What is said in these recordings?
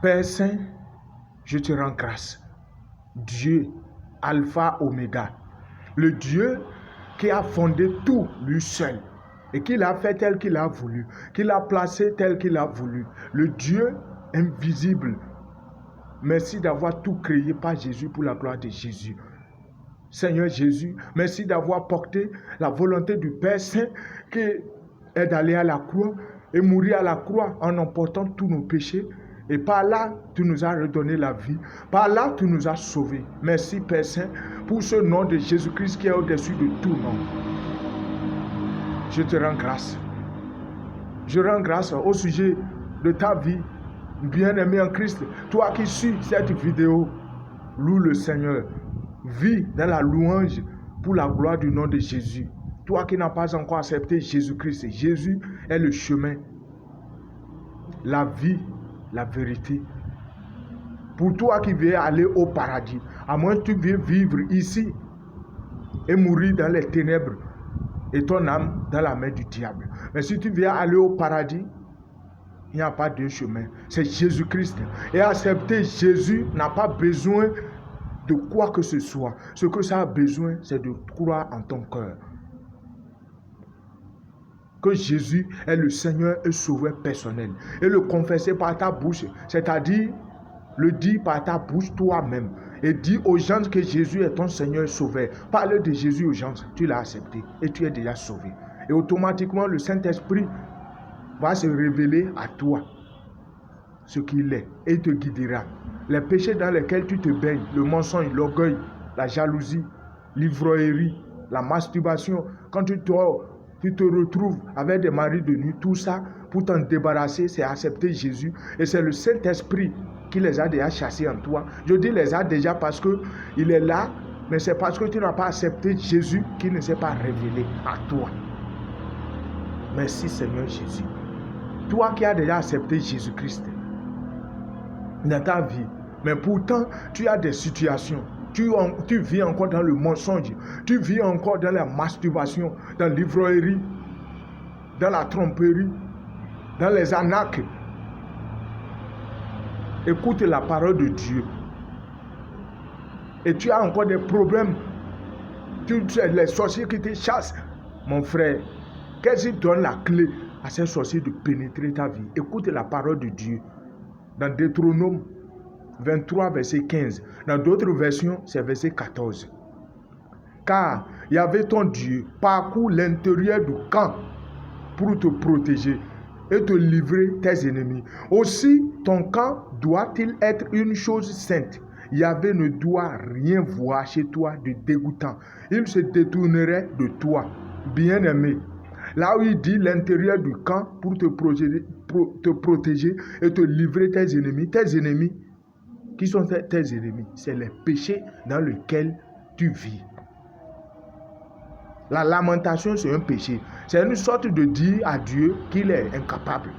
Père Saint, je te rends grâce. Dieu, Alpha, Oméga. Le Dieu qui a fondé tout lui seul et qui l'a fait tel qu'il a voulu, qui l'a placé tel qu'il a voulu. Le Dieu invisible. Merci d'avoir tout créé par Jésus pour la gloire de Jésus. Seigneur Jésus, merci d'avoir porté la volonté du Père Saint qui est d'aller à la croix et mourir à la croix en emportant tous nos péchés. Et par là, tu nous as redonné la vie. Par là, tu nous as sauvés. Merci Père Saint pour ce nom de Jésus-Christ qui est au-dessus de tout nom. Je te rends grâce. Je rends grâce au sujet de ta vie, bien-aimé en Christ. Toi qui suis cette vidéo, loue le Seigneur. Vis dans la louange pour la gloire du nom de Jésus. Toi qui n'as pas encore accepté Jésus-Christ, Jésus est le chemin, la vie, la vérité. Pour toi qui veux aller au paradis, à moins que tu viennes vivre ici et mourir dans les ténèbres et ton âme dans la main du diable. Mais si tu viens aller au paradis, il n'y a pas de chemin. C'est Jésus-Christ. Et accepter Jésus n'a pas besoin de quoi que ce soit. Ce que ça a besoin, c'est de croire en ton cœur que Jésus est le Seigneur et Sauveur personnel. Et le confesser par ta bouche, c'est-à-dire le dire par ta bouche toi-même. Et dire aux gens que Jésus est ton Seigneur et Sauveur. Parle de Jésus aux gens, tu l'as accepté et tu es déjà sauvé. Et automatiquement, le Saint-Esprit va se révéler à toi ce qu'il est et te guidera. Les péchés dans lesquels tu te baignes, le mensonge, l'orgueil, la jalousie, l'ivrognerie, la masturbation, quand tu te retrouves avec des maris de nuit, tout ça, pour t'en débarrasser, c'est accepter Jésus. Et c'est le Saint-Esprit qui les a déjà chassés en toi. Je dis les a déjà parce qu'il est là, mais c'est parce que tu n'as pas accepté Jésus qui ne s'est pas révélé à toi. Merci Seigneur Jésus. Toi qui as déjà accepté Jésus-Christ dans ta vie, mais pourtant tu as des situations, tu vis encore dans le mensonge, tu vis encore dans la masturbation, dans l'ivrognerie, dans la tromperie, dans les arnaques. Écoute la parole de Dieu. Et tu as encore des problèmes. Les sorciers qui te chassent. Mon frère, qu'est-ce qui donne la clé à ces sorciers de pénétrer ta vie? Écoute la parole de Dieu. Dans Deutéronome 23, verset 15. Dans d'autres versions, c'est verset 14. Car Yahvé ton Dieu parcourt l'intérieur du camp pour te protéger et te livrer tes ennemis. Aussi, ton camp doit-il être une chose sainte. Yahvé ne doit rien voir chez toi de dégoûtant. Il se détournerait de toi, bien-aimé. Là où il dit l'intérieur du camp pour te protéger et te livrer tes ennemis, qui sont tes ennemis? C'est les péchés dans lesquels tu vis. La lamentation, c'est un péché. C'est une sorte de dire à Dieu qu'il est incapable.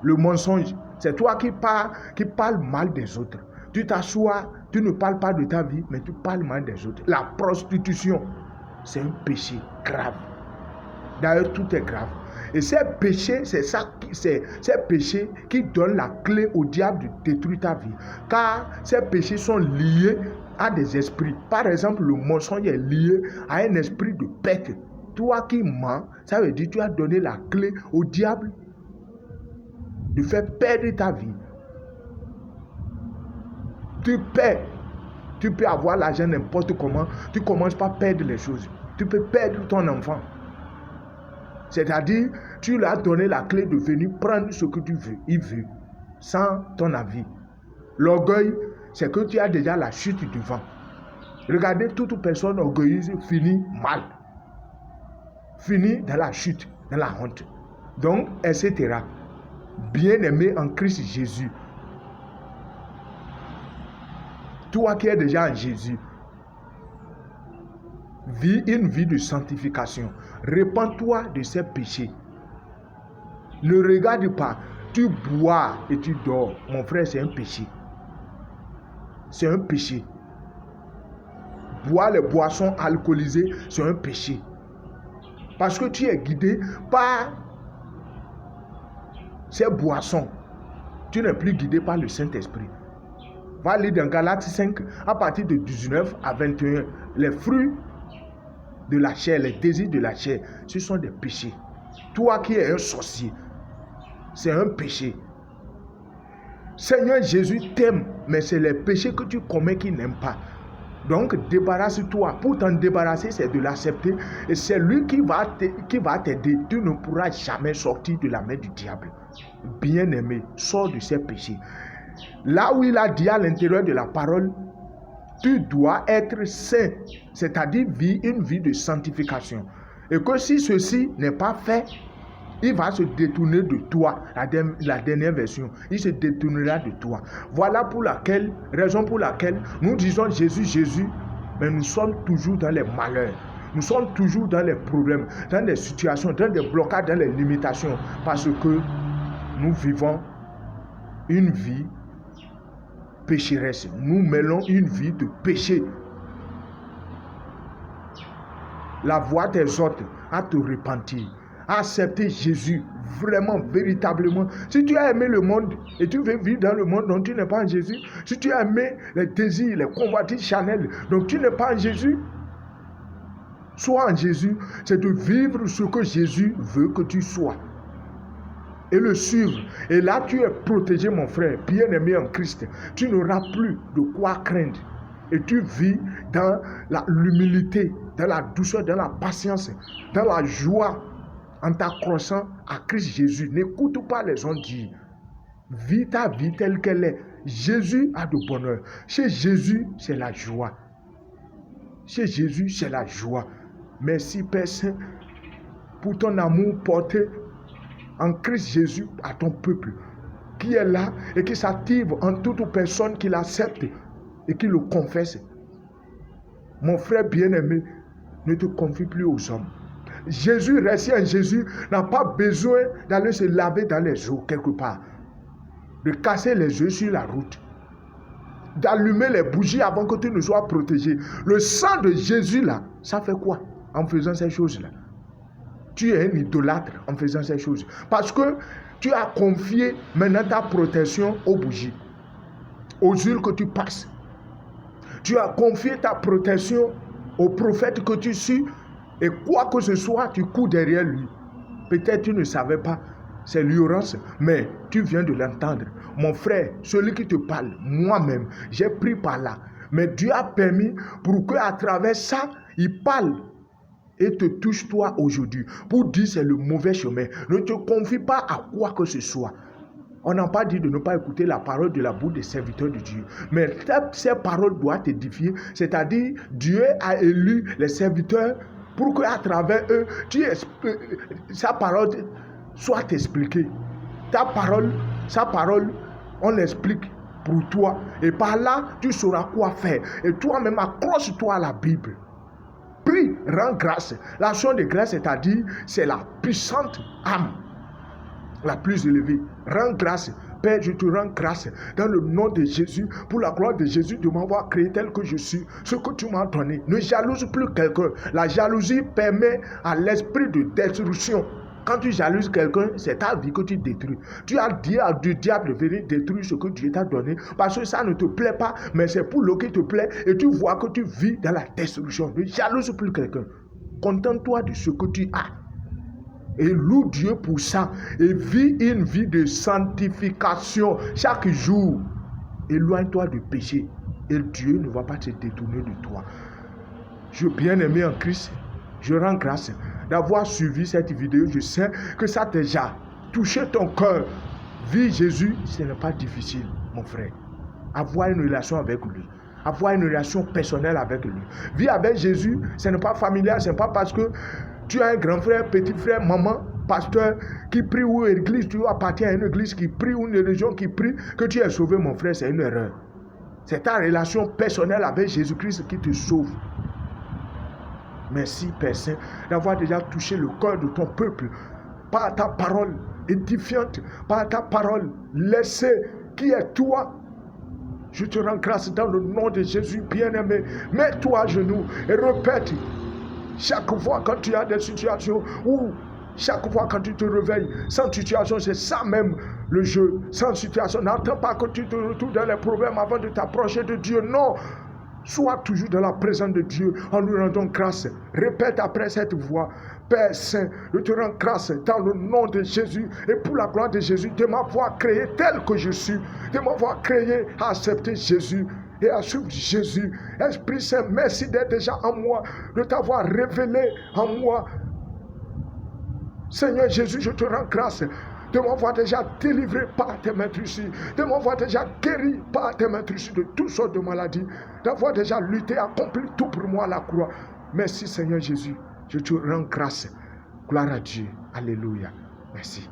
Le mensonge, c'est toi qui parles mal des autres. Tu t'assois, tu ne parles pas de ta vie, mais tu parles mal des autres. La prostitution, c'est un péché grave. D'ailleurs, tout est grave. Et ces péchés, c'est ces péchés qui donnent la clé au diable de détruire ta vie. Car ces péchés sont liés à des esprits. Par exemple, le mensonge est lié à un esprit de perte. Toi qui mens, ça veut dire que tu as donné la clé au diable de faire perdre ta vie. Tu peux avoir l'argent n'importe comment. Tu ne commences pas à perdre les choses. Tu peux perdre ton enfant. C'est-à-dire, tu lui as donné la clé de venir prendre ce que tu veux. Il veut, sans ton avis. L'orgueil, c'est que tu as déjà la chute devant. Regardez, toute personne orgueilleuse finit mal. Finit dans la chute, dans la honte. Donc, etc. Bien-aimé en Christ Jésus. Toi qui es déjà en Jésus, vis une vie de sanctification. Répands-toi de ces péchés. Ne regarde pas. Tu bois et tu dors. Mon frère, c'est un péché. C'est un péché. Boire les boissons alcoolisées, c'est un péché. Parce que tu es guidé par ces boissons Tu n'es plus guidé par le Saint-Esprit. Va lire dans Galates 5, à partir de 19 à 21. Les fruits de la chair, les désirs de la chair, ce sont des péchés. Toi qui es un sorcier, c'est un péché. Seigneur Jésus t'aime, mais c'est les péchés que tu commets qu'il n'aime pas. Donc, débarrasse-toi. Pour t'en débarrasser, c'est de l'accepter. Et c'est lui qui va t'aider. Tu ne pourras jamais sortir de la main du diable. Bien-aimé, sors de ces péchés. Là où il a dit à l'intérieur de la parole, tu dois être saint, c'est-à-dire vivre une vie de sanctification. Et que si ceci n'est pas fait, il va se détourner de toi. La dernière version, il se détournera de toi. Voilà raison pour laquelle nous disons Jésus, Jésus, mais nous sommes toujours dans les malheurs. Nous sommes toujours dans les problèmes, dans les situations, dans les blocages, dans les limitations, parce que nous vivons une vie pécheresse. Nous mêlons une vie de péché. La voix t'exhorte à te repentir, à accepter Jésus vraiment, véritablement. Si tu as aimé le monde et tu veux vivre dans le monde dont tu n'es pas en Jésus, si tu as aimé les désirs, les convoitises charnelles, donc tu n'es pas en Jésus, sois en Jésus, c'est de vivre ce que Jésus veut que tu sois et le suivre. Et là, tu es protégé, mon frère, bien-aimé en Christ. Tu n'auras plus de quoi craindre. Et tu vis dans l'humilité, dans la douceur, dans la patience, dans la joie, en t'accrochant à Christ Jésus. N'écoute pas les gens dire. Vis ta vie telle qu'elle est. Jésus a de bonheur. Chez Jésus, c'est la joie. Chez Jésus, c'est la joie. Merci, Père Saint, pour ton amour porté en Christ Jésus à ton peuple, qui est là et qui s'active en toute personne qui l'accepte et qui le confesse. Mon frère bien-aimé, ne te confie plus aux hommes. Jésus, resté en Jésus, n'a pas besoin d'aller se laver dans les eaux quelque part, de casser les œufs sur la route, d'allumer les bougies avant que tu ne sois protégé. Le sang de Jésus là, ça fait quoi en faisant ces choses-là? Tu es un idolâtre en faisant ces choses. Parce que tu as confié maintenant ta protection aux bougies, aux huiles que tu passes. Tu as confié ta protection au prophète que tu suis. Et quoi que ce soit, tu cours derrière lui. Peut-être tu ne savais pas, c'est l'ignorance, mais tu viens de l'entendre. Mon frère, celui qui te parle, moi-même, j'ai pris par là. Mais Dieu a permis pour qu'à travers ça, il parle et te touche toi aujourd'hui pour dire c'est le mauvais chemin. Ne te confie pas à quoi que ce soit. On n'a pas dit de ne pas écouter la parole de la bouche des serviteurs de Dieu. Mais ces paroles doivent t'édifier. C'est-à-dire, Dieu a élu les serviteurs pour qu'à travers eux, sa parole soit expliquée. Sa parole, on l'explique pour toi. Et par là, tu sauras quoi faire. Et toi-même, accroche-toi à la Bible. Prie, rends grâce. L'action de grâce, c'est-à-dire, c'est la puissante âme, la plus élevée. Rends grâce. Père, je te rends grâce dans le nom de Jésus, pour la gloire de Jésus, de m'avoir créé tel que je suis, ce que tu m'as donné. Ne jalouse plus quelqu'un. La jalousie permet à l'esprit de destruction. Quand tu jalouses quelqu'un, c'est ta vie que tu détruis. Tu as dit à du diable de venir détruire ce que Dieu t'a donné, parce que ça ne te plaît pas, mais c'est pour le qui te plaît, et tu vois que tu vis dans la destruction. Ne jalouse plus quelqu'un. Contente-toi de ce que tu as. Et loue Dieu pour ça. Et vis une vie de sanctification chaque jour. Éloigne-toi du péché. Et Dieu ne va pas te détourner de toi. Je bien-aimé en Christ, je rends grâce d'avoir suivi cette vidéo. Je sais que ça t'a déjà touché ton cœur. Vivre Jésus, ce n'est pas difficile, mon frère. Avoir une relation avec lui. Avoir une relation personnelle avec lui. Vivre avec Jésus, ce n'est pas familial. Ce n'est pas parce que tu as un grand frère, petit frère, maman, pasteur qui prie ou une église, tu appartiens à une église qui prie ou une religion qui prie, que tu es sauvé, mon frère, c'est une erreur. C'est ta relation personnelle avec Jésus-Christ qui te sauve. Merci, Père Saint, d'avoir déjà touché le cœur de ton peuple par ta parole édifiante, par ta parole laissée, qui est toi. Je te rends grâce dans le nom de Jésus, bien-aimé. Mets-toi à genoux et répète. Chaque fois quand tu as des situations où, chaque fois quand tu te réveilles, sans situation, c'est ça même le jeu sans situation. N'attends pas que tu te retrouves dans les problèmes avant de t'approcher de Dieu. Non. Sois toujours dans la présence de Dieu en lui rendant grâce. Répète après cette voix. Père Saint, je te rends grâce dans le nom de Jésus et pour la gloire de Jésus de m'avoir créé tel que je suis, de m'avoir créé à accepter Jésus et à suivre Jésus. Esprit Saint, merci d'être déjà en moi, de t'avoir révélé en moi. Seigneur Jésus, je te rends grâce de m'avoir déjà délivré par tes mains ici, de m'avoir déjà guéri par tes mains ici de toutes sortes de maladies, d'avoir déjà lutté, accompli tout pour moi à la croix. Merci Seigneur Jésus, je te rends grâce. Gloire à Dieu. Alléluia. Merci.